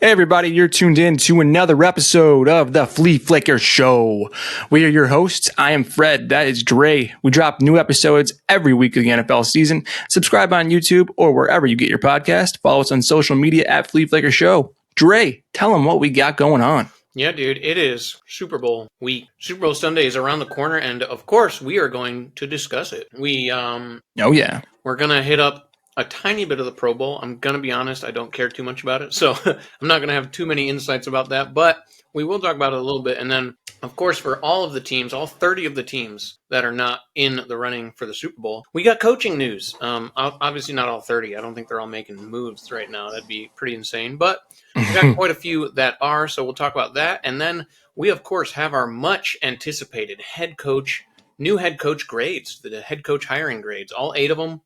Hey everybody, you're tuned in to another episode of the Flea Flicker Show. We are your hosts. I am Fred. That is Dre. We drop new episodes every week of the NFL season. Subscribe on YouTube or wherever you get your podcast. Follow us on social media at Flea Flicker Show. Dre, tell them what we got going on. Yeah, dude, it is Super Bowl week. Super Bowl Sunday is around the corner, and of course, we are going to discuss it. We're gonna hit up a tiny bit of the Pro Bowl. I'm gonna be honest, I don't care too much about it, so I'm not gonna have too many insights about that, but we will talk about it a little bit. And then, of course, for all of the teams, all 30 of the teams that are not in the running for the Super Bowl, we got coaching news. Obviously not all 30. I don't think they're all making moves right now. That'd be pretty insane, but we got quite a few that are, so we'll talk about that. And then we, of course, have our much anticipated new head coach grades, the head coach hiring grades, all 8 of them.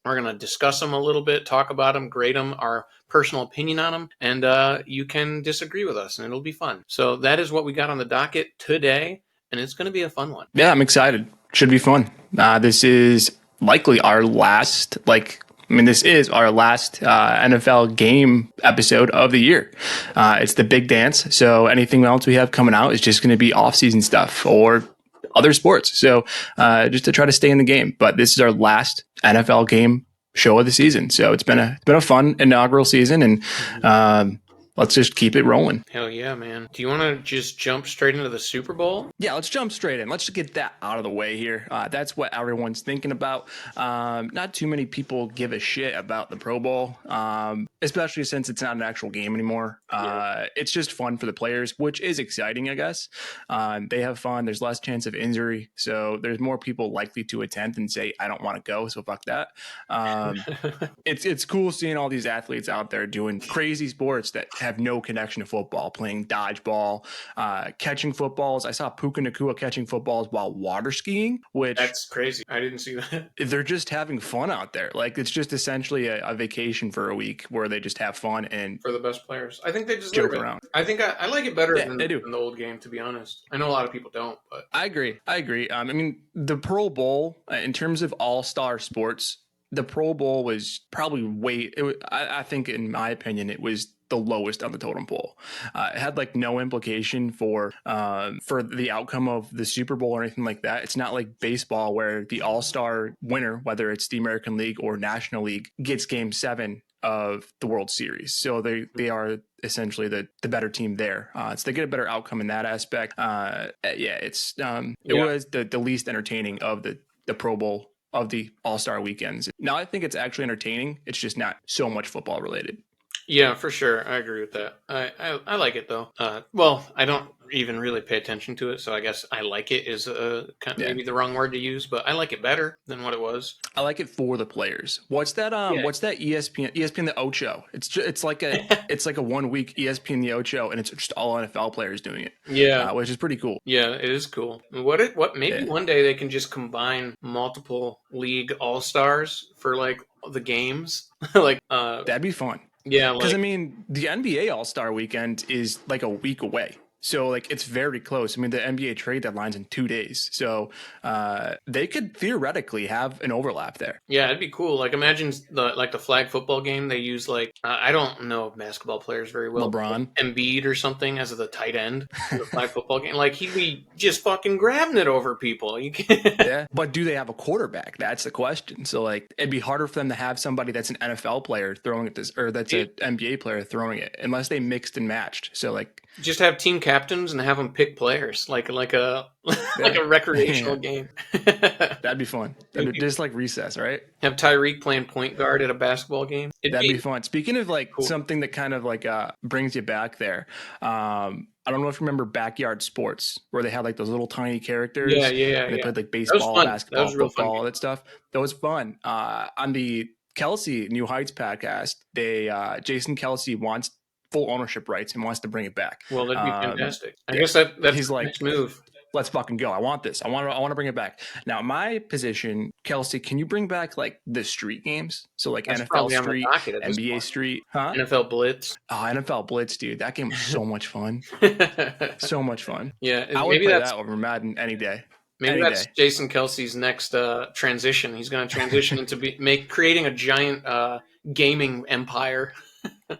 We're going to discuss them a little bit, talk about them, grade them, our personal opinion on them, and you can disagree with us, and it'll be fun. So that is what we got on the docket today, and it's going to be a fun one. Yeah, I'm excited. Should be fun. This is likely our last, NFL game episode of the year. It's the big dance, so anything else we have coming out is just going to be off-season stuff or other sports. So just to try to stay in the game. But this is our last NFL game show of the season. So it's been a fun inaugural season, and let's just keep it rolling. Hell yeah, man. Do you want to just jump straight into the Super Bowl? Yeah, let's jump straight in. Let's just get that out of the way here. That's what everyone's thinking about. Not too many people give a shit about the Pro Bowl, especially since it's not an actual game anymore. It's just fun for the players, which is exciting, I guess. They have fun. There's less chance of injury. So there's more people likely to attend and say, I don't want to go, so fuck that. It's cool seeing all these athletes out there doing crazy sports that have no connection to football, playing dodgeball, catching footballs. I saw Puka Nakua catching footballs while water skiing, which... That's crazy. I didn't see that. They're just having fun out there. Like, it's just essentially a vacation for a week where they just have fun and... For the best players. I think they deserve it. Around. I think I like it better than the old game, to be honest. I know a lot of people don't, but... I agree. The Pro Bowl, in terms of all-star sports, the Pro Bowl was probably I think, in my opinion, it was the lowest on the totem pole. It had no implication for the outcome of the Super Bowl or anything like that. It's not like baseball where the all-star winner, whether it's the American League or National League, gets Game 7 of the World Series. So they are essentially the better team there. So they get a better outcome in that aspect. It was the least entertaining of the Pro Bowl of the All-Star weekends. Now I think it's actually entertaining. It's just not so much football related. Yeah, for sure. I agree with that. I like it, though. I don't even really pay attention to it, so I guess I like it is maybe the wrong word to use, but I like it better than what it was. I like it for the players. What's that? What's that ESPN the Ocho? It's like a 1 week ESPN the Ocho, and it's just all NFL players doing it. Yeah, which is pretty cool. Yeah, it is cool. Maybe one day they can just combine multiple league all-stars for the games. That'd be fun. Yeah, because the NBA All-Star Weekend is a week away. So it's very close. The NBA trade deadline's in 2 days. So they could theoretically have an overlap there. Yeah, it'd be cool. Imagine the flag football game. They use I don't know basketball players very well. LeBron. Embiid or something as the tight end in the flag football game. He'd be just fucking grabbing it over people. You can't. Yeah, but do they have a quarterback? That's the question. So it'd be harder for them to have somebody that's an NFL player throwing it or that's an NBA player throwing it unless they mixed and matched. So just have team captains and have them pick players like a recreational game. That'd be fun. That'd be just like recess, right? Have Tyreek playing point guard at a basketball game. That'd be fun. Speaking of cool. Something that kind of brings you back there. I don't know if you remember Backyard Sports where they had those little tiny characters. Yeah. They played baseball, basketball, football, all that stuff. That was fun. On the Kelce New Heights podcast, Jason Kelce wants full ownership rights and wants to bring it back. Well, that'd be fantastic. I guess that's his next move. Let's fucking go. I want this. I want to bring it back. Now, my position, Kelce, can you bring back the street games? So that's NFL Street, NBA Street, huh? NFL Blitz. Oh, NFL Blitz, dude. That game was so much fun. So much fun. Yeah, I would play that over Madden any day. Maybe that's Jason Kelce's next transition. He's going to transition into creating a giant gaming empire.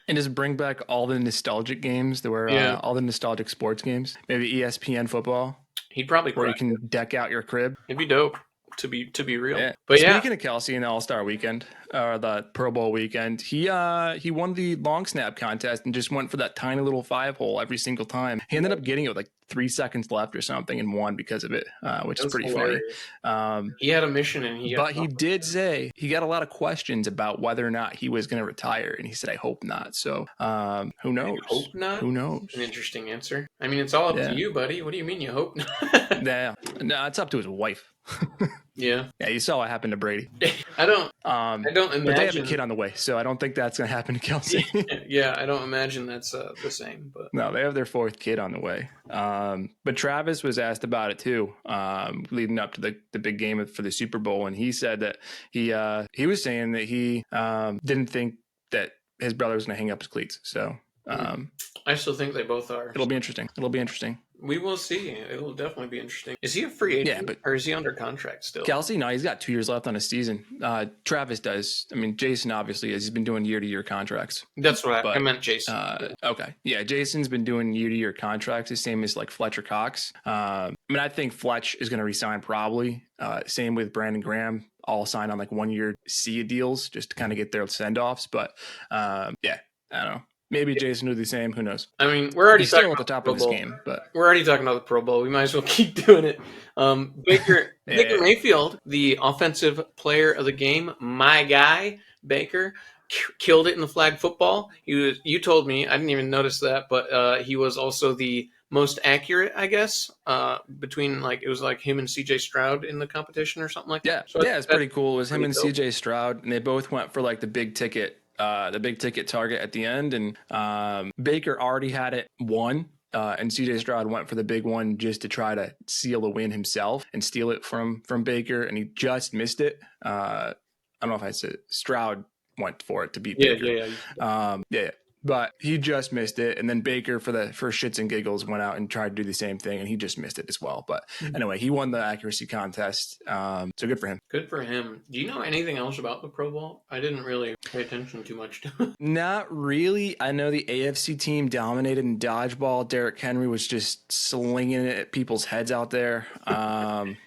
And just bring back all the nostalgic games. There were Yeah. all the nostalgic sports games. Maybe ESPN football, He'd probably where you crush it. can deck out your crib. It'd be dope to be real. Yeah. But yeah, Speaking of Kelce and the All-Star weekend, or the Pro Bowl weekend, he won the long snap contest and just went for that tiny little 5-hole every single time. He ended up getting it with like 3 seconds left or something and won because of it, which is that's pretty hilarious. funny. He had a mission and he But he did say he got a lot of questions about whether or not he was going to retire, and he said, "I hope not." So, who knows? hope not. Who knows? An interesting answer. I mean, it's all up to you, buddy. What do you mean you hope not? Yeah, no, it's up to his wife. Yeah. Yeah, you saw what happened to Brady. I don't imagine. But they have a kid on the way, so I don't think that's going to happen to Kelce. Yeah, I don't imagine that's the same. But no, they have their 4th kid on the way. But Travis was asked about it too, leading up to the big game for the Super Bowl, and he said that he was saying that he didn't think that his brother was going to hang up his cleats. So I still think they both are. It'll be interesting. We will see. It'll definitely be interesting. Is he a free agent? Yeah, or is he under contract still? Kelce, no, he's got 2 years left on his season. Travis does. I mean, Jason obviously is. He's been doing year-to-year contracts. That's what I meant, Jason. Okay. Yeah, Jason's been doing year-to-year contracts, the same as like Fletcher Cox. I mean, I think Fletch is going to resign probably. Same with Brandon Graham. All signed on like 1-year SIA deals just to kind of get their send-offs. But yeah, I don't know. Maybe Jason will do the same. Who knows? I mean, we're already still at the top of this game, but we're already talking about the Pro Bowl. We might as well keep doing it. Baker Mayfield, the offensive player of the game, my guy, Baker, killed it in the flag football. You told me, I didn't even notice that, but he was also the most accurate, I guess, between it was like him and CJ Stroud in the competition or something like that. So it's pretty cool. It was him and CJ Stroud, and they both went for like the big ticket target at the end, and Baker already had it won, and CJ Stroud went for the big one just to try to seal a win himself and steal it from Baker, and he just missed it. I don't know if I said Stroud went for it to beat Baker. Yeah. But he just missed it, and then Baker for shits and giggles went out and tried to do the same thing, and he just missed it as well. But anyway, he won the accuracy contest, so good for him. Good for him. Do you know anything else about the Pro Bowl? I didn't really pay attention too much to it. Not really. I know the AFC team dominated in dodgeball. Derrick Henry was just slinging it at people's heads out there.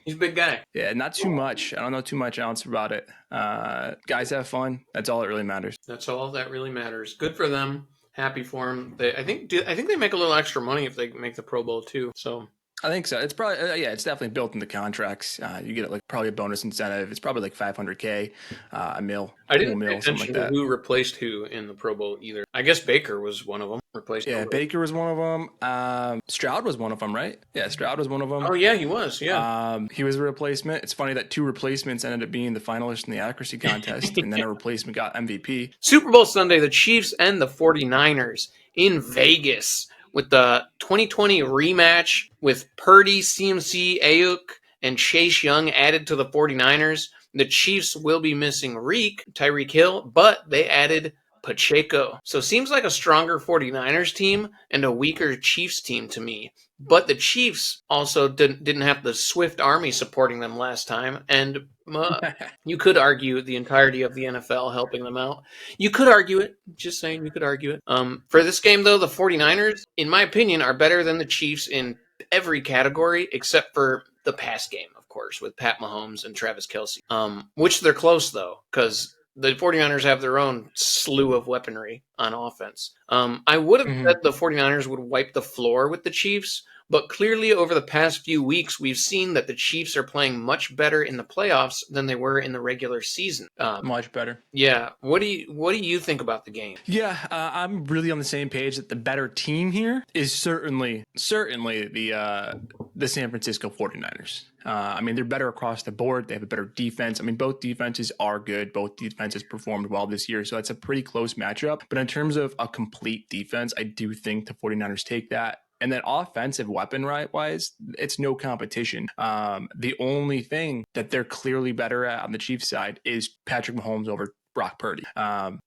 He's a big guy. Yeah, not too much. I don't know too much else about it. Guys have fun. That's all that really matters. That's all that really matters. Good for them. Happy for them. I think they make a little extra money if they make the Pro Bowl too. So I think so. It's probably it's definitely built into contracts. You get like probably a bonus incentive. It's probably like $500K, a mil. I didn't pay something attention like to that. who replaced who in the Pro Bowl either. I guess Baker was one of them. Replaced. Yeah, Baker was one of them. Stroud was one of them, right? Yeah, Stroud was one of them. Oh yeah, he was. Yeah. He was a replacement. It's funny that 2 replacements ended up being the finalists in the accuracy contest, and then a replacement got MVP. Super Bowl Sunday, the Chiefs and the 49ers in Vegas with the 2020 rematch with Purdy, CMC, Ayuk, and Chase Young added to the 49ers. The Chiefs will be missing Tyreek Hill, but they added Pacheco. So seems like a stronger 49ers team and a weaker Chiefs team to me. But the Chiefs also didn't have the Swift Army supporting them last time, and you could argue the entirety of the NFL helping them out. You could argue it. Just saying, you could argue it. For this game, though, the 49ers, in my opinion, are better than the Chiefs in every category except for the pass game, of course, with Pat Mahomes and Travis Kelce. Which they're close, though, because the 49ers have their own slew of weaponry on offense. I would have said the 49ers would wipe the floor with the Chiefs, but clearly over the past few weeks, we've seen that the Chiefs are playing much better in the playoffs than they were in the regular season. Much better. Yeah. What do you think about the game? Yeah, I'm really on the same page that the better team here is certainly the San Francisco 49ers. I mean, they're better across the board. They have a better defense. I mean, both defenses are good. Both defenses performed well this year. So it's a pretty close matchup. But in terms of a complete defense, I do think the 49ers take that. And then offensive weapon wise, it's no competition. The only thing that they're clearly better at on the Chiefs side is Patrick Mahomes over Brock Purdy.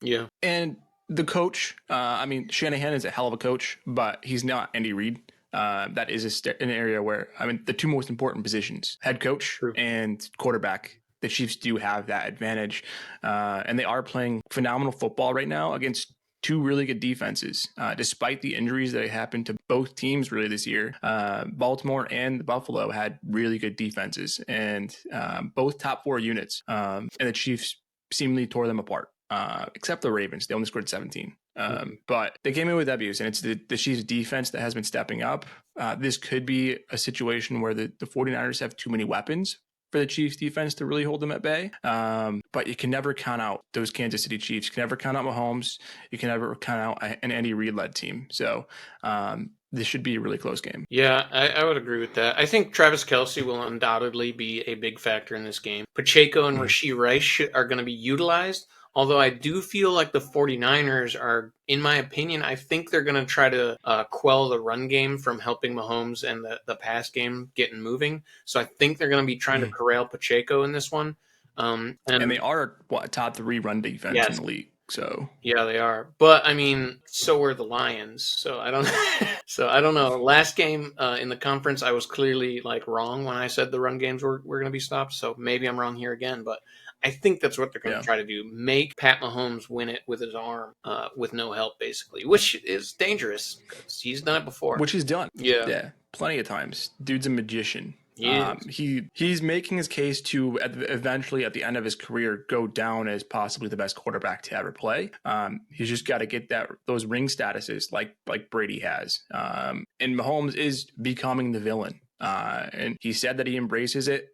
Yeah. And the coach, I mean, Shanahan is a hell of a coach, but he's not Andy Reid. That is an area where, I mean, the 2 most important positions, head coach and quarterback, the Chiefs do have that advantage. And they are playing phenomenal football right now against two really good defenses. Despite the injuries that happened to both teams really this year, Baltimore and Buffalo had really good defenses, and both top 4 units. And the Chiefs seemingly tore them apart, except the Ravens. They only scored 17. But they came in with W's, and it's the Chiefs defense that has been stepping up. This could be a situation where the 49ers have too many weapons for the Chiefs defense to really hold them at bay. But you can never count out those Kansas City Chiefs. You can never count out Mahomes. You can never count out an Andy Reid-led team. So this should be a really close game. Yeah, I would agree with that. I think Travis Kelce will undoubtedly be a big factor in this game. Pacheco and Rashee Rice are going to be utilized. Although I do feel like the 49ers are, in my opinion, I think they're going to try to quell the run game from helping Mahomes and the pass game getting moving. So I think they're going to be trying to corral Pacheco in this one. And they are top 3 run defense in the league. So yeah, they are. But I mean, so were the Lions. So I don't know. Last game in the conference, I was clearly wrong when I said the run games were going to be stopped. So maybe I'm wrong here again, but I think that's what they're going to try to do. Make Pat Mahomes win it with his arm, with no help, basically, which is dangerous because he's done it before. Which he's done. Yeah. Plenty of times. Dude's a magician. Yes. He's making his case to eventually at the end of his career go down as possibly the best quarterback to ever play. He's just got to get those ring statuses like Brady has. And Mahomes is becoming the villain. And he said that he embraces it,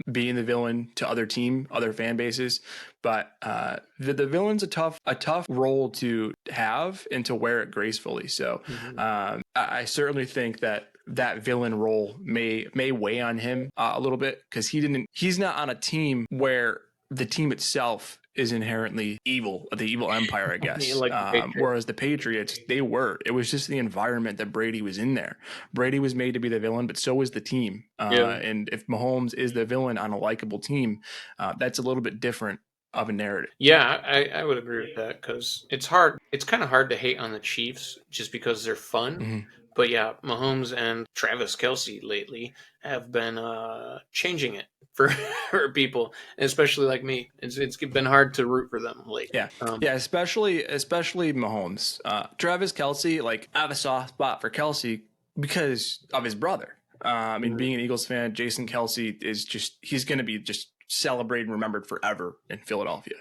being the villain to other fan bases. But the villain's a tough role to have and to wear it gracefully. So I certainly think that villain role may weigh on him a little bit because he's not on a team where the team itself is inherently evil, the evil empire, I guess. Whereas the Patriots, it was just the environment that Brady was in there. Brady was made to be the villain, but so was the team. And if Mahomes is the villain on a likable team, that's a little bit different of a narrative. Yeah, I would agree with that because it's hard. It's kind of hard to hate on the Chiefs just because they're fun. Mm-hmm. But yeah, Mahomes and Travis Kelce lately have been changing it for people, especially like me. It's been hard to root for them lately. Yeah, especially Mahomes. Travis Kelce, I have a soft spot for Kelce because of his brother. Being an Eagles fan, Jason Kelce he's going to be just celebrated and remembered forever in Philadelphia.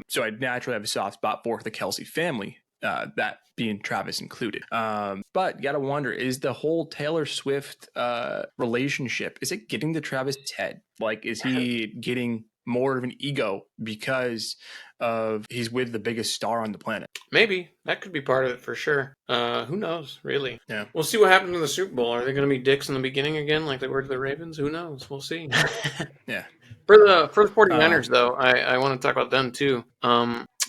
So I naturally have a soft spot for the Kelce family. That being Travis included. But you got to wonder, is the whole Taylor Swift relationship, is it getting to Travis' head? Is he getting more of an ego because he's with the biggest star on the planet? Maybe. That could be part of it for sure. Who knows, really? Yeah. We'll see what happens in the Super Bowl. Are they going to be dicks in the beginning again like they were to the Ravens? Who knows? We'll see. Yeah. For the 49ers, though, I want to talk about them too.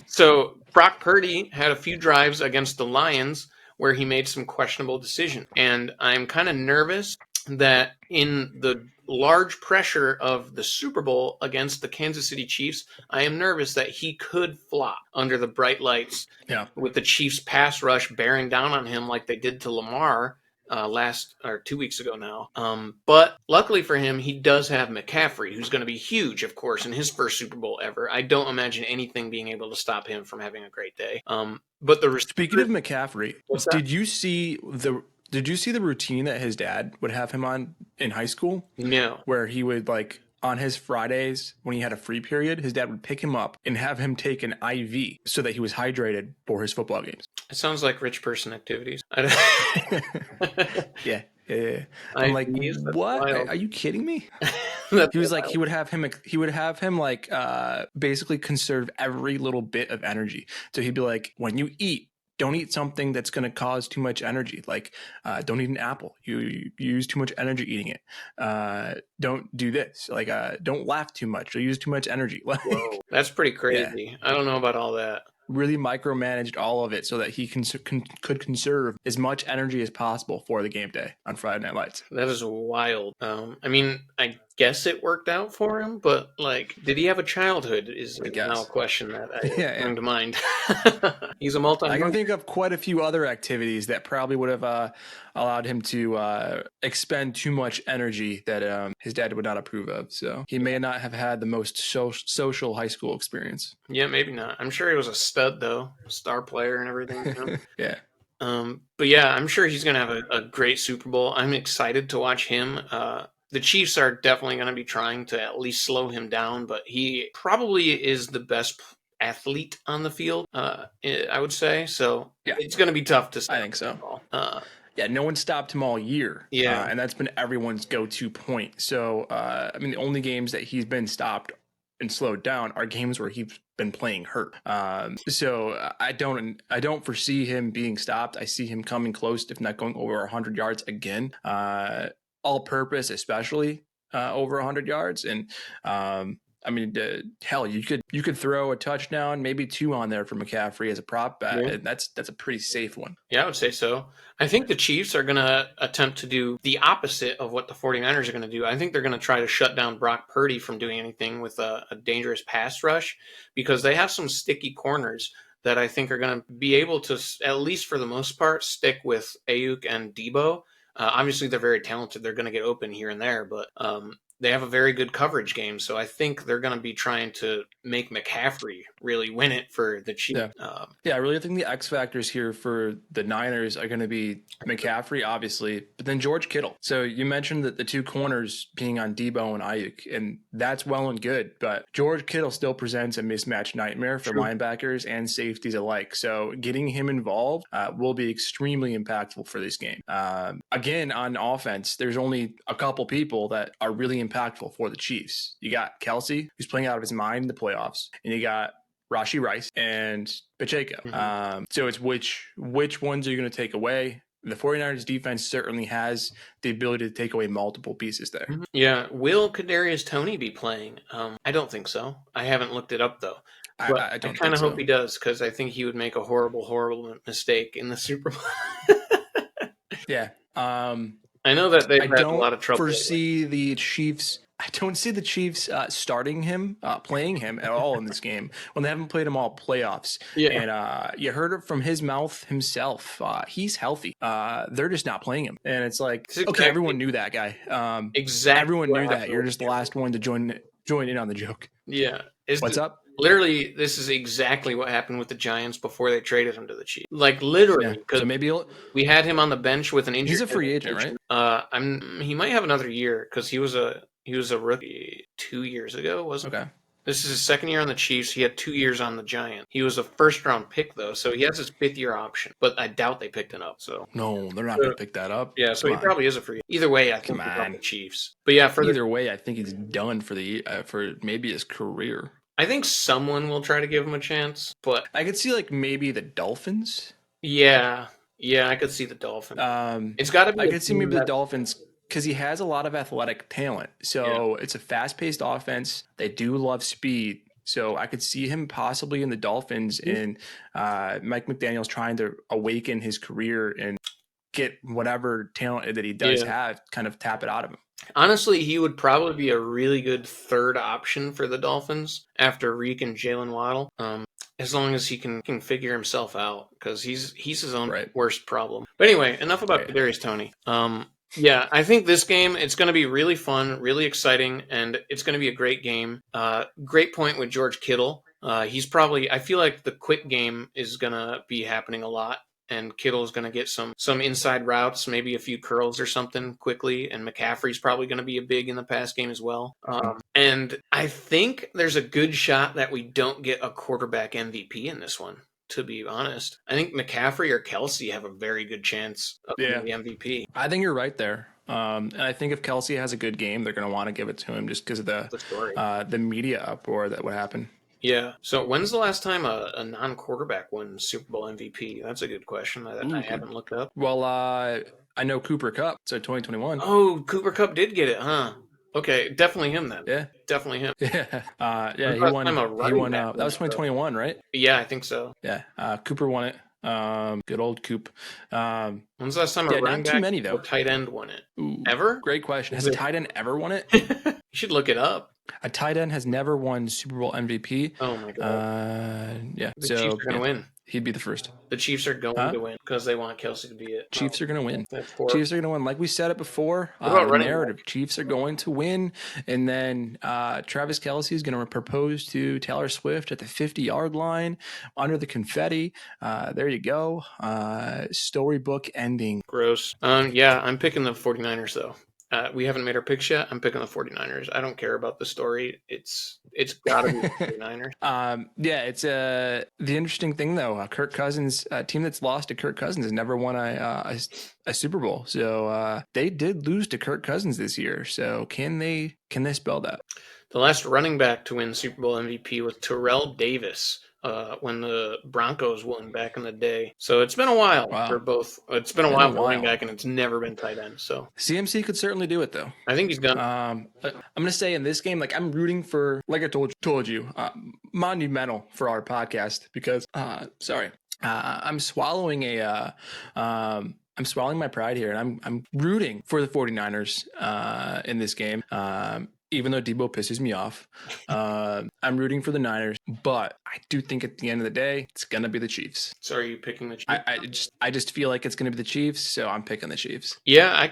So Brock Purdy had a few drives against the Lions where he made some questionable decisions. And I'm kind of nervous that in the large pressure of the Super Bowl against the Kansas City Chiefs, I am nervous that he could flop under the bright lights with the Chiefs pass rush bearing down on him like they did to Lamar 2 weeks ago now. But luckily for him, he does have McCaffrey, who's going to be huge, of course, in his first Super Bowl ever. I don't imagine anything being able to stop him from having a great day. Speaking of McCaffrey, did you see the routine that his dad would have him on in high school? No. Where he would on his Fridays when he had a free period, his dad would pick him up and have him take an IV so that he was hydrated for his football games. It sounds like rich person activities. Yeah. I'm like, what? Are you kidding me? He was like, he would have him basically conserve every little bit of energy. So he'd be like, when you eat, don't eat something that's going to cause too much energy. Don't eat an apple. You use too much energy eating it. Don't do this. Don't laugh too much. You'll use too much energy. Whoa, that's pretty crazy. Yeah. I don't know about all that. Really micromanaged all of it so that he could conserve as much energy as possible for the game day on Friday Night Lights. That is wild. guess it worked out for him, but like, did he have a childhood? Is I now a guess. question that I Yeah, bring to mind. He's a I can multi. think of quite a few other activities that probably would have allowed him to expend too much energy that his dad would not approve of. So he may not have had the most social high school experience. Yeah, maybe not. I'm sure he was a stud though, star player and everything. Yeah. But yeah, I'm sure he's going to have a great Super Bowl. I'm excited to watch him. The Chiefs are definitely going to be trying to at least slow him down, but he probably is the best athlete on the field, I would say. So Yeah. it's going to be tough to I stop think so. the ball. Yeah, no one stopped him all year. Yeah. And that's been everyone's go-to point. So, I mean, the only games that he's been stopped and slowed down are games where he's been playing hurt. So I don't foresee him being stopped. I see him coming close, if not going over 100 yards again. All purpose, especially over 100 yards. And I mean, hell, you could throw a touchdown, maybe 2 on there for McCaffrey as a prop bet, and that's a pretty safe one. Yeah, I would say so. I think the Chiefs are going to attempt to do the opposite of what the 49ers are going to do. I think they're going to try to shut down Brock Purdy from doing anything with a dangerous pass rush because they have some sticky corners that I think are going to be able to, at least for the most part, stick with Ayuk and Debo. Obviously, they're very talented. They're going to get open here and there, but they have a very good coverage game. So I think they're going to be trying to make McCaffrey really win it for the Chiefs. Yeah, I really think the X factors here for the Niners are going to be McCaffrey, obviously, but then George Kittle. So you mentioned that the 2 corners being on Debo and Ayuk, and that's well and good, but George Kittle still presents a mismatch nightmare for linebackers and safeties alike. So getting him involved will be extremely impactful for this game. Again, on offense, there's only a couple people that are really impactful for the Chiefs. You got Kelce, who's playing out of his mind in the playoffs, and you got Rashee Rice and Pacheco. So it's which ones are you going to take away? The 49ers defense certainly has the ability to take away multiple pieces there. Yeah. Will Kadarius Toney be playing? I don't think so. I haven't looked it up though. But I kind of hope he does because I think he would make a horrible mistake in the Super Bowl. Yeah. I know that they've had a lot of trouble. I don't see the Chiefs starting him, playing him at all in this game when they haven't played him all playoffs. Yeah. And you heard it from his mouth himself. He's healthy. They're just not playing him. And it's like, okay, everyone knew that guy. Exactly. Everyone knew that. You're just the last one to join in on the joke. Yeah. What's up? Literally, this is exactly what happened with the Giants before they traded him to the Chiefs. Like literally, because so maybe we had him on the bench with an injury. He's a free agent, right? He might have another year because he was a rookie 2 years ago, wasn't okay. This is his second year on the Chiefs. He had 2 years on the Giants. He was a first-round pick, though, so he has his 5th-year option. But I doubt they picked it up. So no, they're not going to pick that up. Yeah, so he probably is a free. Either way, I think he's on the Chiefs. But yeah, either way, I think he's done for for maybe his career. I think someone will try to give him a chance, but I could see like maybe the Dolphins. Yeah, I could see the Dolphins. It's got to be. I could see maybe the Dolphins because he has a lot of athletic talent. So it's a fast-paced offense. They do love speed. So I could see him possibly in the Dolphins and Mike McDaniel's trying to awaken his career and get whatever talent that he does have, kind of tap it out of him. Honestly, he would probably be a really good third option for the Dolphins after Reek and Jalen Waddle, as long as he can figure himself out, because he's his own worst problem. But anyway, enough about Kadarius Toney. Yeah, I think this game, it's going to be really fun, really exciting, and it's going to be a great game. Great point with George Kittle. He's probably, I feel like the quick game is going to be happening a lot. And Kittle's going to get some inside routes, maybe a few curls or something quickly. And McCaffrey's probably going to be a big in the pass game as well. And I think there's a good shot that we don't get a quarterback MVP in this one, to be honest. I think McCaffrey or Kelce have a very good chance of being the MVP. I think you're right there. And I think if Kelce has a good game, they're going to want to give it to him just because of the media uproar that would happen. Yeah. So when's the last time a non-quarterback won Super Bowl MVP? That's a good question that I haven't looked up. Well, I know Cooper Kupp. So 2021. Oh, Cooper Kupp did get it, huh? Okay, definitely him then. Yeah. Definitly him. Yeah. He won. That was 2021, right? Yeah, I think so. Yeah. Cooper won it. Good old Coop. When's the last time a running back or tight end won it? Ooh, ever? Great question. Has a tight end ever won it? You should look it up. A tight end has never won Super Bowl MVP. Oh my god. Yeah. The Chiefs are going to win. He'd be the first. The Chiefs are going to win because they want Kelce to be it. Chiefs are going to win. That's poor. Chiefs are going to win. Like we said it before, What about the running narrative, back? Chiefs are going to win. And then Travis Kelce is going to propose to Taylor Swift at the 50-yard line under the confetti. There you go. Storybook ending. Gross. Yeah, I'm picking the 49ers, though. We haven't made our picks yet. I'm picking the 49ers. I don't care about the story. It's got to be the 49ers. Yeah, it's the interesting thing though. Kirk Cousins, a team that's lost to Kirk Cousins, has never won a Super Bowl. So they did lose to Kirk Cousins this year. So can they spell that? The last running back to win Super Bowl MVP was Terrell Davis. When the Broncos won back in the day. So it's been a while for both. It's been a while for running back, and it's never been tight end. So CMC could certainly do it, though. I think he's gonna. I'm going to say in this game, like I'm rooting for, like I told you, monumental for our podcast because, I'm swallowing I'm swallowing my pride here, and I'm rooting for the 49ers in this game. Even though Debo pisses me off, I'm rooting for the Niners, but I do think at the end of the day, it's going to be the Chiefs. So are you picking the Chiefs? I just feel like it's going to be the Chiefs, so I'm picking the Chiefs. Yeah,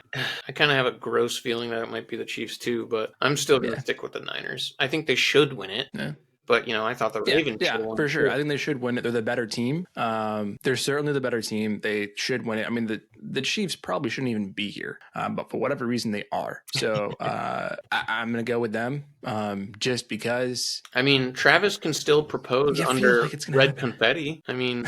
I kind of have a gross feeling that it might be the Chiefs too, but I'm still going to stick with the Niners. I think they should win it. Yeah. But, I thought the Ravens should win. For sure. I think they should win it. They're the better team. They're certainly the better team. They should win it. I mean, the Chiefs probably shouldn't even be here, but for whatever reason, they are. So I'm going to go with them just because. I mean, Travis can still propose under red confetti. I mean.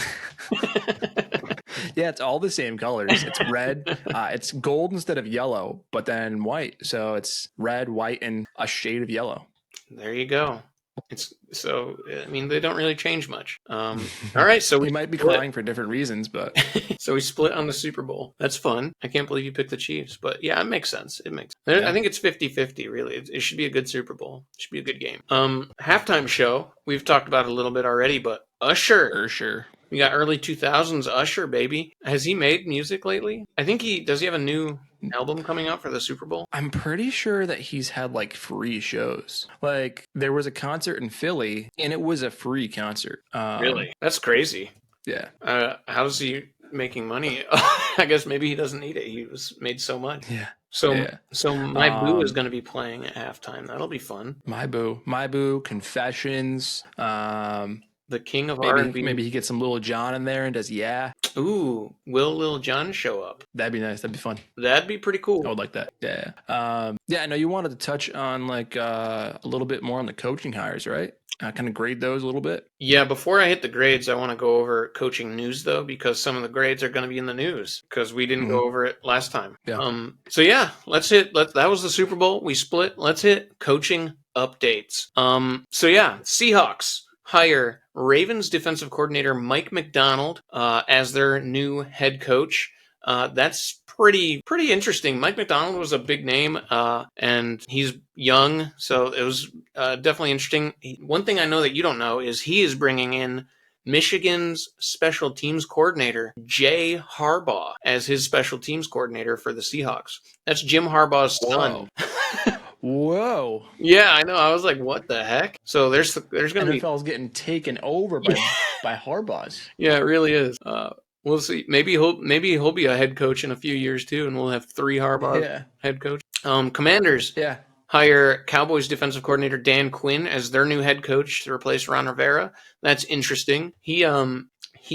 Yeah, it's all the same colors. It's red. It's gold instead of yellow, but then white. So it's red, white, and a shade of yellow. There you go. They don't really change much. All right, so we might be crying for different reasons, but so we split on the Super Bowl. That's fun. I can't believe you picked the Chiefs, but yeah, it makes sense. I think it's 50-50, really. It should be a good Super Bowl. It should be a good game. Halftime show. We've talked about it a little bit already, but Usher. We got early 2000s Usher, baby. Has he made music lately? I think does he have a new album coming out for the Super Bowl? I'm pretty sure that he's had like free shows. Like there was a concert in Philly and it was a free concert. Really? That's crazy. Yeah. How's he making money? I guess maybe he doesn't need it. He was made so much. Yeah. So My Boo is going to be playing at halftime. That'll be fun. My Boo, Confessions. The king of R&B. Maybe he gets some Lil Jon in there and does Yeah. Ooh, will Lil Jon show up? That'd be nice. That'd be fun. That'd be pretty cool. I would like that. Yeah. I know you wanted to touch on like a little bit more on the coaching hires, right? Kind of grade those a little bit. Yeah, before I hit the grades, I want to go over coaching news though, because some of the grades are going to be in the news because we didn't go over it last time. Yeah. That was the Super Bowl. We split. Let's hit coaching updates. Seahawks hire Ravens defensive coordinator Mike Macdonald as their new head coach. That's pretty interesting. Mike Macdonald was a big name, and he's young, so it was definitely interesting. One thing I know that you don't know is he is bringing in Michigan's special teams coordinator, Jay Harbaugh, as his special teams coordinator for the Seahawks. That's Jim Harbaugh's son. Whoa. Yeah, I know. I was like, what the heck? So there's going to be NFL's getting taken over by Harbaugh's. Yeah, it really is. We'll see. Maybe he'll be a head coach in a few years too, and we'll have 3 Harbaugh head coach. Commanders hire Cowboys defensive coordinator Dan Quinn as their new head coach to replace Ron Rivera. That's interesting. He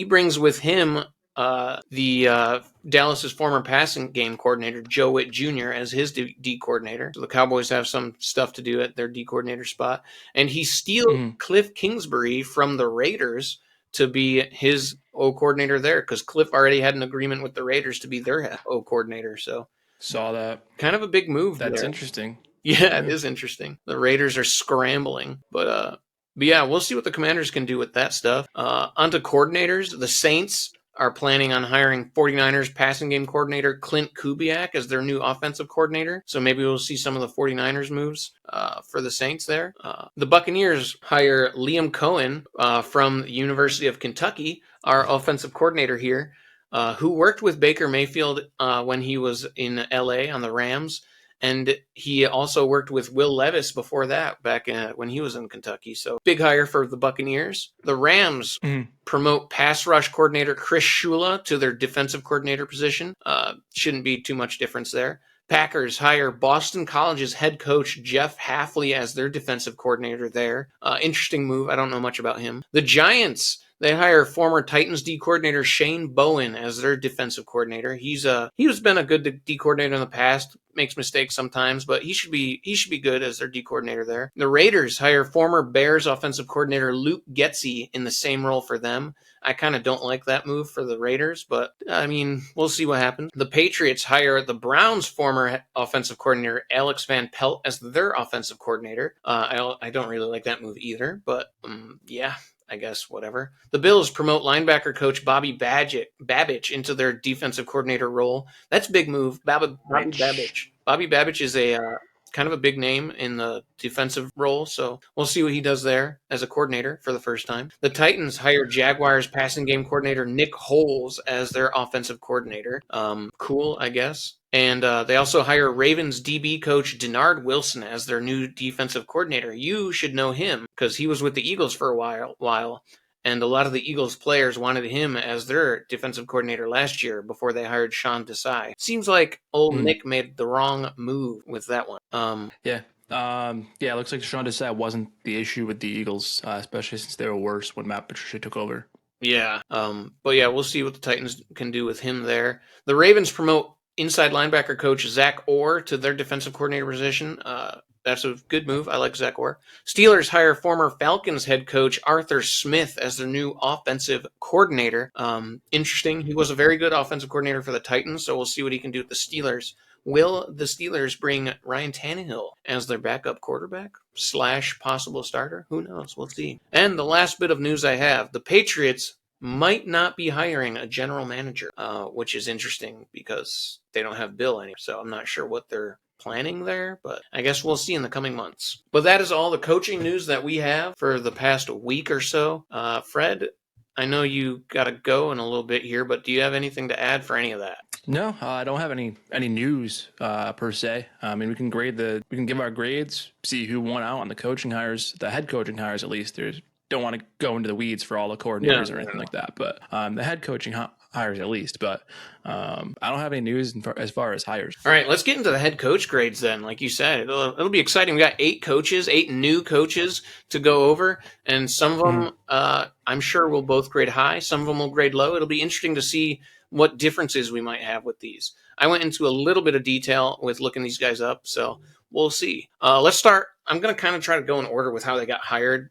brings with him Dallas's former passing game coordinator Joe Witt Jr. as his D coordinator. So the Cowboys have some stuff to do at their D coordinator spot, and he steals Cliff Kingsbury from the Raiders to be his O coordinator there because Cliff already had an agreement with the Raiders to be their O coordinator. So saw that. Kind of a big move. That's interesting. Yeah, it is interesting. The Raiders are scrambling, but yeah, we'll see what the Commanders can do with that stuff. Onto coordinators, the Saints are planning on hiring 49ers passing game coordinator Clint Kubiak as their new offensive coordinator. So maybe we'll see some of the 49ers moves for the Saints there. The Buccaneers hire Liam Cohen from the University of Kentucky, our offensive coordinator here, who worked with Baker Mayfield when he was in LA on the Rams. And he also worked with Will Levis before that, back when he was in Kentucky. So big hire for the Buccaneers. The Rams promote pass rush coordinator Chris Shula to their defensive coordinator position. Shouldn't be too much difference there. Packers hire Boston College's head coach Jeff Hafley as their defensive coordinator there. Interesting move. I don't know much about him. The Giants, they hire former Titans D coordinator Shane Bowen as their defensive coordinator. He's been a good D coordinator in the past. Makes mistakes sometimes, but he should be good as their D coordinator there. The Raiders hire former Bears offensive coordinator Luke Getsy in the same role for them. I kind of don't like that move for the Raiders, but I mean, we'll see what happens. The Patriots hire the Browns' former offensive coordinator Alex Van Pelt as their offensive coordinator. I don't really like that move either, but yeah. I guess whatever. The Bills promote linebacker coach Bobby Babich into their defensive coordinator role. That's a big move. Bobby Babich. Bobby Babich is a kind of a big name in the defensive role, so we'll see what he does there as a coordinator for the first time. The Titans hired Jaguars passing game coordinator Nick Holes as their offensive coordinator. Cool, I guess. And they also hire Ravens DB coach Denard Wilson as their new defensive coordinator. You should know him because he was with the Eagles for a while, and a lot of the Eagles players wanted him as their defensive coordinator last year before they hired Sean Desai. Seems like old Nick made the wrong move with that one. Yeah. It looks like Sean Desai wasn't the issue with the Eagles, especially since they were worse when Matt Patricia took over. Yeah. But yeah, we'll see what the Titans can do with him there. The Ravens promote inside linebacker coach Zach Orr to their defensive coordinator position. That's a good move. I like Zach Orr. Steelers hire former Falcons head coach Arthur Smith as their new offensive coordinator. Interesting. He was a very good offensive coordinator for the Titans, so we'll see what he can do with the Steelers. Will the Steelers bring Ryan Tannehill as their backup quarterback / possible starter? Who knows? We'll see. And the last bit of news I have, the Patriots might not be hiring a general manager, which is interesting because they don't have Bill anymore. So I'm not sure what they're planning there, but I guess we'll see in the coming months. But that is all the coaching news that we have for the past week or so. Fred, I know you got to go in a little bit here, but do you have anything to add for any of that? No, I don't have any news per se. I mean, we can give our grades, see who won out on the coaching hires, the head coaching hires at least. Don't want to go into the weeds for all the coordinators or anything like that, but the head coaching hires at least. But I don't have any news as far as hires. All right, let's get into the head coach grades then. Like you said, it'll be exciting. We got 8 new coaches to go over, and some of them I'm sure will both grade high. Some of them will grade low. It'll be interesting to see what differences we might have with these. I went into a little bit of detail with looking these guys up, so we'll see. Let's start. I'm going to kind of try to go in order with how they got hired.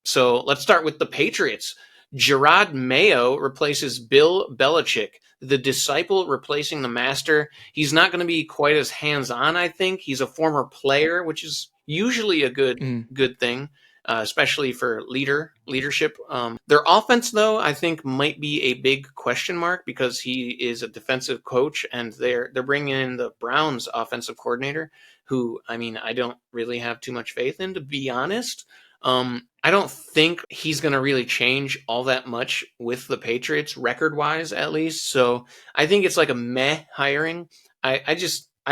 So let's start with the Patriots. Gerard Mayo replaces Bill Belichick, the disciple replacing the master. He's not going to be quite as hands-on, I think. He's a former player, which is usually a good thing, especially for leadership. Their offense, though, I think might be a big question mark because he is a defensive coach, and they're bringing in the Browns offensive coordinator, who, I mean, I don't really have too much faith in, to be honest. I don't think he's going to really change all that much with the Patriots, record-wise at least. So I think it's like a meh hiring. I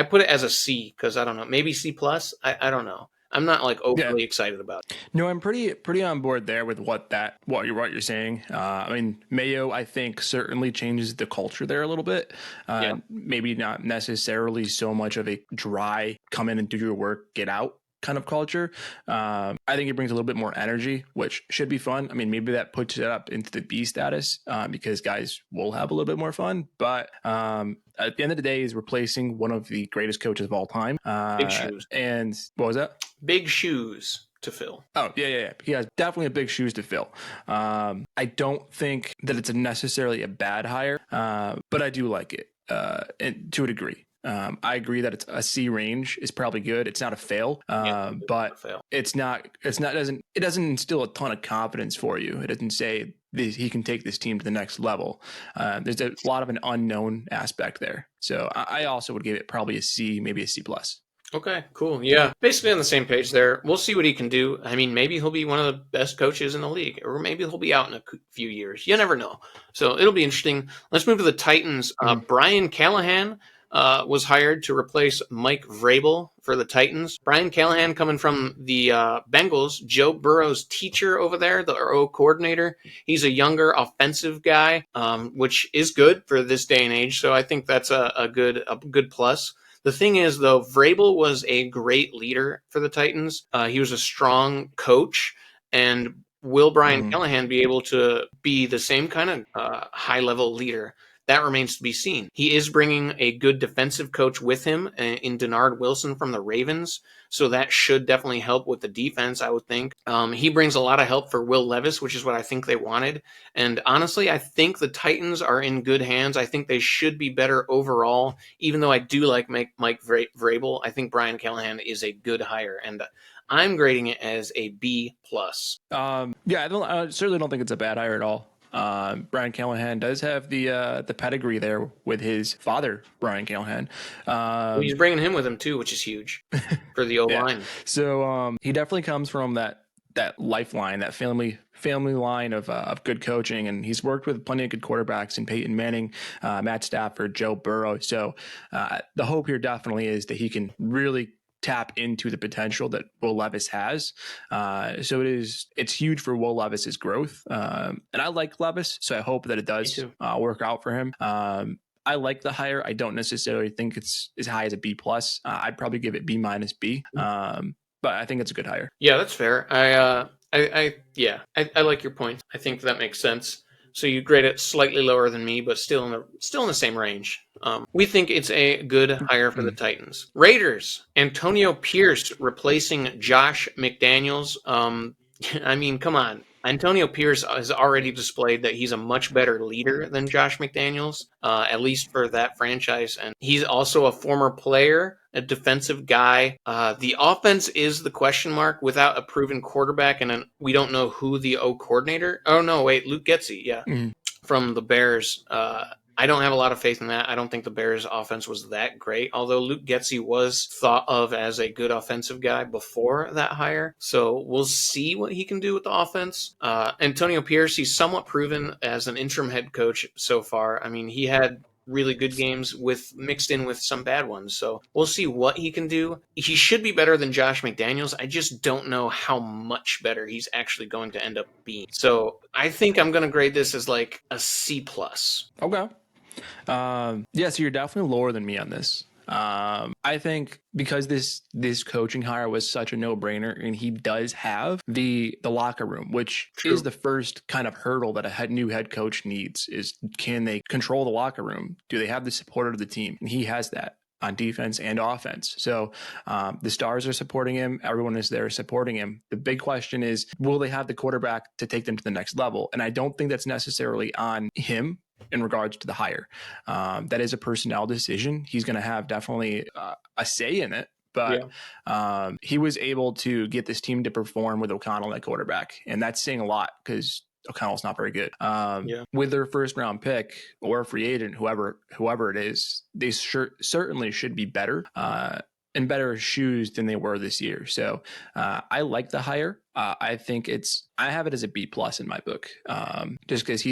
put it as a C because I don't know, maybe C+. I don't know. I'm not like overly excited about it. No, I'm pretty on board there with what you're saying. I mean, Mayo, I think, certainly changes the culture there a little bit. Maybe not necessarily so much of a dry come in and do your work, get out kind of culture. I think it brings a little bit more energy, which should be fun. I mean, maybe that puts it up into the B status because guys will have a little bit more fun. But at the end of the day, he's replacing one of the greatest coaches of all time. Big shoes. And what was that? Big shoes to fill. Oh, yeah. He has definitely big shoes to fill. I don't think that it's necessarily a bad hire, but I do like it to a degree. I agree that it's a C range is probably good. It's not a fail, but it doesn't instill a ton of confidence for you. It doesn't say he can take this team to the next level. There's a lot of an unknown aspect there. So I also would give it probably a C, maybe a C+. Okay, cool. Yeah, basically on the same page there. We'll see what he can do. I mean, maybe he'll be one of the best coaches in the league, or maybe he'll be out in a few years. You never know. So it'll be interesting. Let's move to the Titans. Brian Callahan was hired to replace Mike Vrabel for the Titans. Brian Callahan coming from the Bengals, Joe Burrow's teacher over there, the O coordinator. He's a younger offensive guy, which is good for this day and age. So I think that's a good plus. The thing is, though, Vrabel was a great leader for the Titans. He was a strong coach, and will Brian Callahan be able to be the same kind of high-level leader? That remains to be seen. He is bringing a good defensive coach with him in Denard Wilson from the Ravens, so that should definitely help with the defense, I would think. He brings a lot of help for Will Levis, which is what I think they wanted. And honestly, I think the Titans are in good hands. I think they should be better overall, even though I do like Mike Vrabel. I think Brian Callahan is a good hire, and I'm grading it as a B+. I certainly don't think it's a bad hire at all. Brian Callahan does have the pedigree there with his father, Brian Callahan. He's bringing him with him too, which is huge for the O-line. So he definitely comes from that lifeline, that family line of good coaching, and he's worked with plenty of good quarterbacks in Peyton Manning, Matt Stafford, Joe Burrow. So the hope here definitely is that he can really tap into the potential that Will Levis has. So it's huge for Will Levis's growth. And I like Levis, so I hope that it does work out for him. I like the hire. I don't necessarily think it's as high as a B+. I'd probably give it B-, B. But I think it's a good hire. Yeah, that's fair. I like your point. I think that makes sense. So you grade it slightly lower than me, but still in the same range. We think it's a good hire for the Titans. Raiders, Antonio Pierce replacing Josh McDaniels. I mean, come on. Antonio Pierce has already displayed that he's a much better leader than Josh McDaniels, at least for that franchise. And he's also a former player, a defensive guy. The offense is the question mark without a proven quarterback, and we don't know who the O coordinator. Oh, no, wait, Luke Getsy, from the Bears. I don't have a lot of faith in that. I don't think the Bears' offense was that great, although Luke Getsy was thought of as a good offensive guy before that hire. So we'll see what he can do with the offense. Antonio Pierce, he's somewhat proven as an interim head coach so far. I mean, he had really good games mixed in with some bad ones. So we'll see what he can do. He should be better than Josh McDaniels. I just don't know how much better he's actually going to end up being. So I think I'm going to grade this as like a C+. Okay. So you're definitely lower than me on this. I think because this coaching hire was such a no-brainer, and he does have the locker room, which is the first kind of hurdle that a new head coach needs, is can they control the locker room? Do they have the support of the team? And he has that on defense and offense. So the stars are supporting him. Everyone is there supporting him. The big question is, will they have the quarterback to take them to the next level? And I don't think that's necessarily on him in regards to the hire. That is a personnel decision. He's going to have definitely a say in it, but he was able to get this team to perform with O'Connell at quarterback. And that's saying a lot because O'Connell's not very good. With their first round pick or a free agent, whoever it is, they certainly should be better in better shoes than they were this year. So I like the hire. I think I have it as a B+ in my book, just because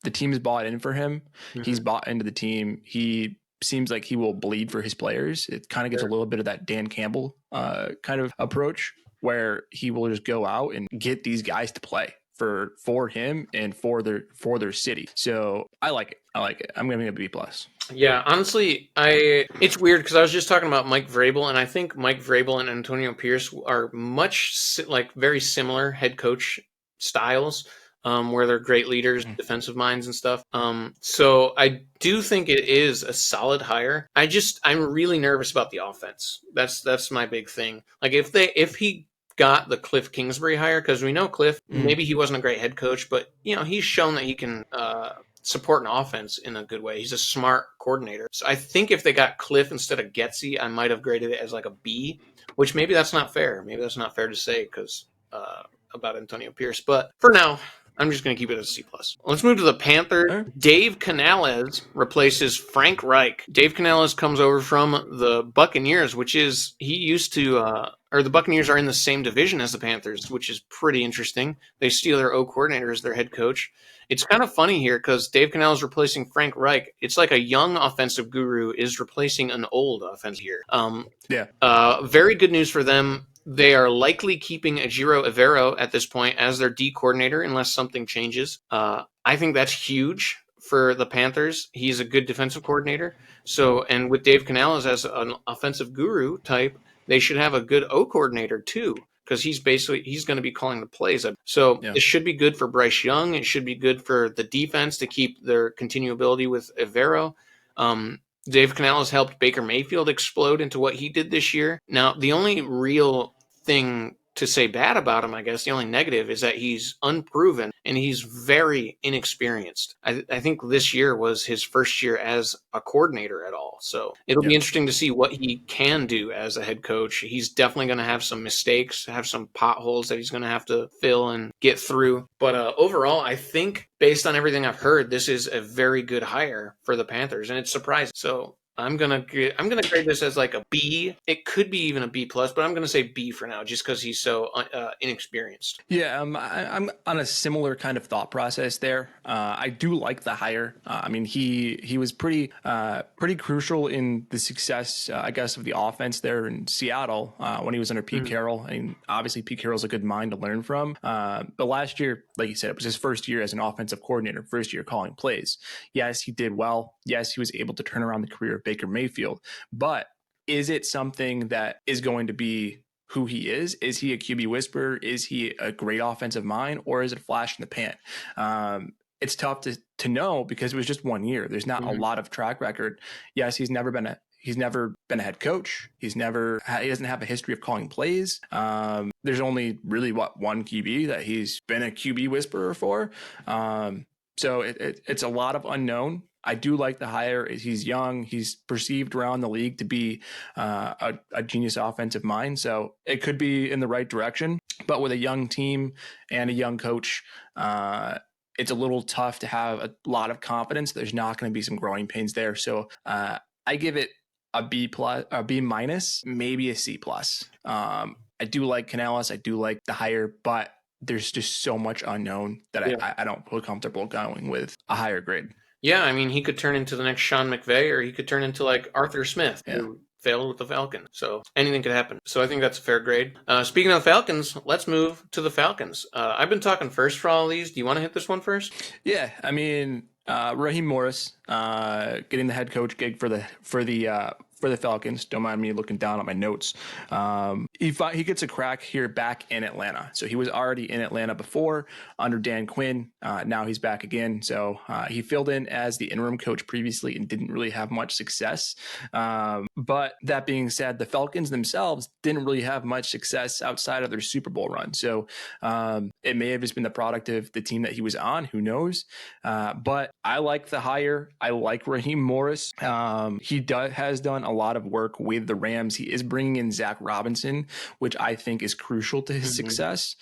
the team's bought in for him. He's bought into the team. He seems like he will bleed for his players. It kind of gets a little bit of that Dan Campbell kind of approach, where he will just go out and get these guys to play for him and for their city. So I like it. I'm going to give it a B+. Yeah, honestly, it's weird because I was just talking about Mike Vrabel, and I think Mike Vrabel and Antonio Pierce are very similar head coach styles. Where they're great leaders, defensive minds and stuff. So I do think it is a solid hire. I'm really nervous about the offense. That's my big thing. Like if he got the Cliff Kingsbury hire, because we know Cliff, maybe he wasn't a great head coach, but he's shown that he can support an offense in a good way. He's a smart coordinator. So I think if they got Cliff instead of Getsy, I might have graded it as like a B, which maybe that's not fair. Maybe that's not fair to say because about Antonio Pierce. But for now, I'm just going to keep it as a C+. Let's move to the Panthers. Right. Dave Canales replaces Frank Reich. Dave Canales comes over from the Buccaneers, which is, he used to, or the Buccaneers are in the same division as the Panthers, which is pretty interesting. They steal their O coordinator as their head coach. It's kind of funny here because Dave Canales replacing Frank Reich. It's like a young offensive guru is replacing an old offensive here. Very good news for them. They are likely keeping Ejiro Evero at this point as their D coordinator unless something changes. I think that's huge for the Panthers. He's a good defensive coordinator. So, and with Dave Canales as an offensive guru type, they should have a good O coordinator too, because he's going to be calling the plays. So It should be good for Bryce Young. It should be good for the defense to keep their continuability with Evero. Dave Canales helped Baker Mayfield explode into what he did this year. Now, the only real thing to say bad about him, I guess, the only negative is that he's unproven and he's very inexperienced. I think this year was his first year as a coordinator at all. So it'll be interesting to see what he can do as a head coach. He's definitely going to have some mistakes, have some potholes that he's going to have to fill and get through. But overall, I think based on everything I've heard, this is a very good hire for the Panthers, and it's surprising. So I'm gonna grade this as like a B. It could be even a B plus, but I'm gonna say B for now, just because he's so inexperienced. Yeah, I'm on a similar kind of thought process there. I do like the hire. I mean, he was pretty crucial in the success, I guess, of the offense there in Seattle when he was under Pete Carroll. I mean, obviously Pete Carroll's a good mind to learn from. But last year, like you said, it was his first year as an offensive coordinator, first year calling plays. Yes, he did well. Yes, he was able to turn around the career of Baker Mayfield. But is it something that is going to be who he is? Is he a QB whisperer? Is he a great offensive mind, or is it a flash in the pan? It's tough to know because it was just 1 year. There's not a lot of track record. Yes, he's never been a head coach. He doesn't have a history of calling plays. There's only really one QB that he's been a QB whisperer for. So it's a lot of unknown. I do like the hire. He's young. He's perceived around the league to be a genius offensive mind. So it could be in the right direction. But with a young team and a young coach, it's a little tough to have a lot of confidence. There's not going to be some growing pains there. So I give it a B plus, a B minus, maybe a C plus. I do like Canales. I do like the hire, but there's just so much unknown that I don't feel comfortable going with a higher grade. Yeah, I mean, he could turn into the next Sean McVay, or he could turn into like Arthur Smith, who failed with the Falcons. So anything could happen. So I think that's a fair grade. Speaking of the Falcons, let's move to the Falcons. I've been talking first for all of these. Do you want to hit this one first? Yeah, I mean, Raheem Morris getting the head coach gig for the Falcons. Don't mind me looking down at my notes. He gets a crack here back in Atlanta. So he was already in Atlanta before under Dan Quinn. Now he's back again. So he filled in as the interim coach previously and didn't really have much success. But that being said, the Falcons themselves didn't really have much success outside of their Super Bowl run. So it may have just been the product of the team that he was on. Who knows? But I like the hire. I like Raheem Morris. He has done a lot of work with the Rams. He is bringing in Zach Robinson, which I think is crucial to his success.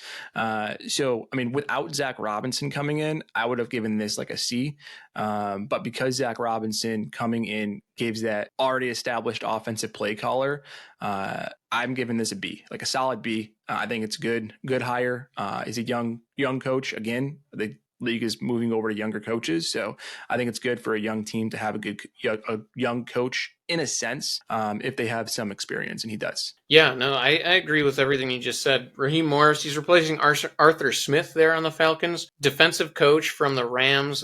So, I mean, without Zach Robinson coming in, I would have given this like a C. But because Zach Robinson coming in gives that already established offensive play caller, I'm giving this a B, like a solid B. I think it's good hire. He's a young coach. Again, the league is moving over to younger coaches. So I think it's good for a young team to have a young coach in a sense, if they have some experience, and he does. Yeah, no, I agree with everything you just said. Raheem Morris, he's replacing Arthur Smith there on the Falcons, defensive coach from the Rams,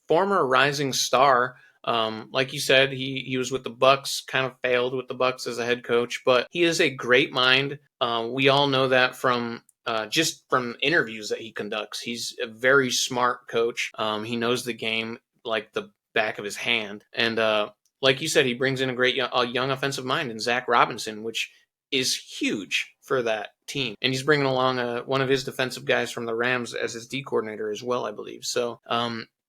former rising star. Like you said, he was with the Bucs, kind of failed with the Bucs as a head coach, but he is a great mind. We all know that from just from interviews that he conducts. He's a very smart coach. He knows the game like the back of his hand. And like you said, he brings in a young offensive mind in Zach Robinson, which is huge for that team. And he's bringing along one of his defensive guys from the Rams as his D coordinator as well, I believe. So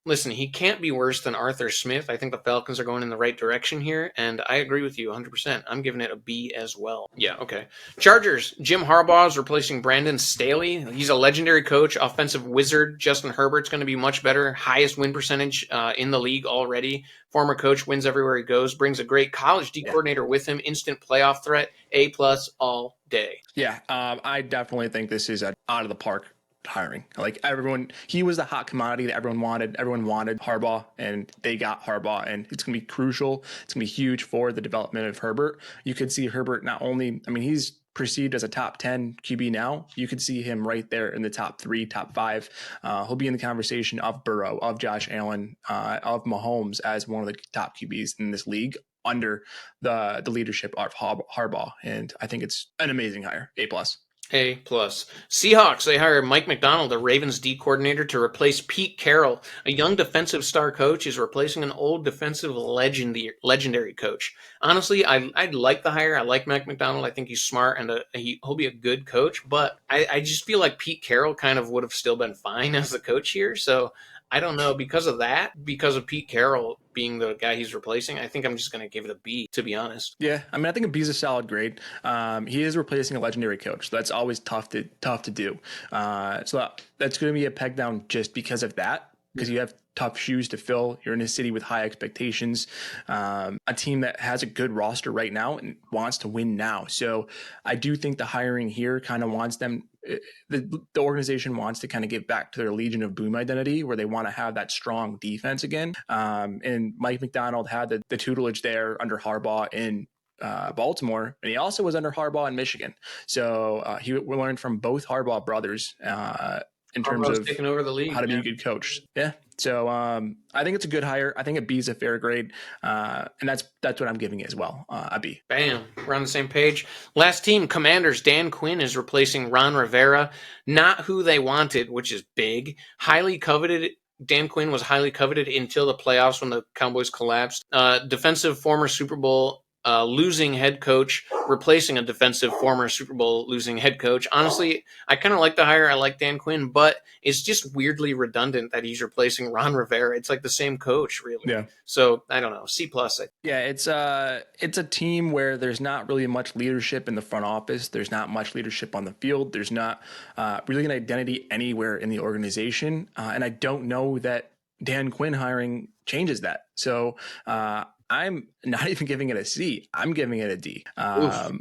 listen, he can't be worse than Arthur Smith. I think the Falcons are going in the right direction here, and I agree with you 100%. I'm giving it a B as well. Yeah, okay. Chargers, Jim Harbaugh is replacing Brandon Staley. He's a legendary coach, offensive wizard. Justin Herbert's going to be much better. Highest win percentage in the league already. Former coach, wins everywhere he goes, brings a great college D coordinator with him, instant playoff threat, A+ all day. Yeah, I definitely think this is out of the park hiring. Like everyone, he was the hot commodity that everyone wanted. Everyone wanted Harbaugh, and they got Harbaugh, and it's going to be crucial. It's going to be huge for the development of Herbert. You could see Herbert not only, I mean, he's perceived as a top 10 QB now. You could see him right there in the top 3, top 5. He'll be in the conversation of Burrow, of Josh Allen, of Mahomes as one of the top QBs in this league under the leadership of Harbaugh. And I think it's an amazing hire. A+. A+. Seahawks, they hire Mike Macdonald, a Ravens D coordinator, to replace Pete Carroll. A young defensive star coach is replacing an old defensive legendary coach. Honestly, I like the hire. I like Mike Macdonald. I think he's smart, and he'll be a good coach. But I just feel like Pete Carroll kind of would have still been fine as the coach here. So I don't know. Because of Pete Carroll being the guy he's replacing, I think I'm just going to give it a B, to be honest. Yeah, I mean, I think a B is a solid grade. He is replacing a legendary coach. So that's always tough to do. So that's going to be a peg down just because of that, because you have tough shoes to fill. You're in a city with high expectations, a team that has a good roster right now and wants to win now. So I do think the hiring here kind of wants them, the organization wants to kind of get back to their Legion of Boom identity, where they want to have that strong defense again. And Mike Macdonald had the tutelage there under Harbaugh in Baltimore, and he also was under Harbaugh in Michigan. So we learned from both Harbaugh brothers in terms of taking over the league, how to be a good coach. Yeah. So I think it's a good hire. I think a B is a fair grade, and that's what I'm giving it as well, a B. Bam. We're on the same page. Last team, Commanders. Dan Quinn is replacing Ron Rivera. Not who they wanted, which is big. Highly coveted. Dan Quinn was highly coveted until the playoffs when the Cowboys collapsed. Defensive former Super Bowl losing head coach, replacing a defensive former Super Bowl losing head coach. Honestly, I kind of like the hire. I like Dan Quinn, but it's just weirdly redundant that he's replacing Ron Rivera. It's like the same coach, really. Yeah. So I don't know. C+. Yeah, it's a team where there's not really much leadership in the front office. There's not much leadership on the field. There's not really an identity anywhere in the organization, and I don't know that Dan Quinn hiring changes that. So I'm not even giving it a C. I'm giving it a D. I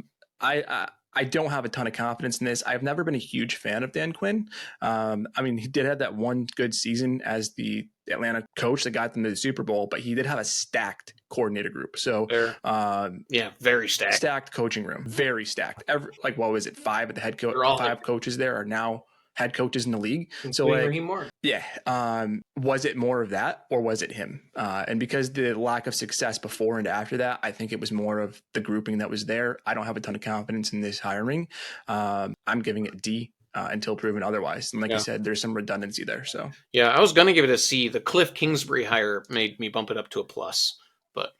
don't have a ton of confidence in this. I've never been a huge fan of Dan Quinn. I mean, he did have that one good season as the Atlanta coach that got them to the Super Bowl, but he did have a stacked coordinator group. So, very stacked. Stacked coaching room, very stacked. What was it? 5 at the head coach. 5 coaches there are now head coaches in the league. So was it more of that, or was it him? And because the lack of success before and after that, I think it was more of the grouping that was there. I don't have a ton of confidence in this hiring. I'm giving it D until proven otherwise. And I said, there's some redundancy there. So I was going to give it a C. The Cliff Kingsbury hire made me bump it up to a plus. But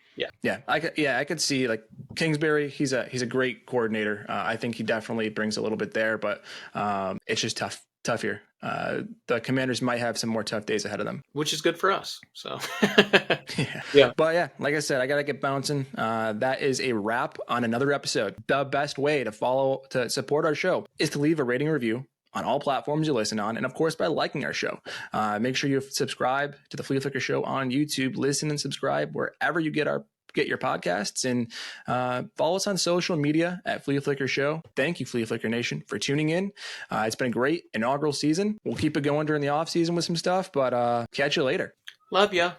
I could see like Kingsbury. He's a great coordinator. I think he definitely brings a little bit there, but it's just tough here. The Commanders might have some more tough days ahead of them, which is good for us. So but like I said, I gotta get bouncing. That is a wrap on another episode. The best way to support our show is to leave a rating review on all platforms you listen on, and of course by liking our show. Make sure you subscribe to the Flea Flicker Show on YouTube. Listen and subscribe wherever you get your podcasts, and follow us on social media at Flea Flicker Show. Thank you, Flea Flicker Nation, for tuning in. It's been a great inaugural season. We'll keep it going during the off season with some stuff, but catch you later. Love ya.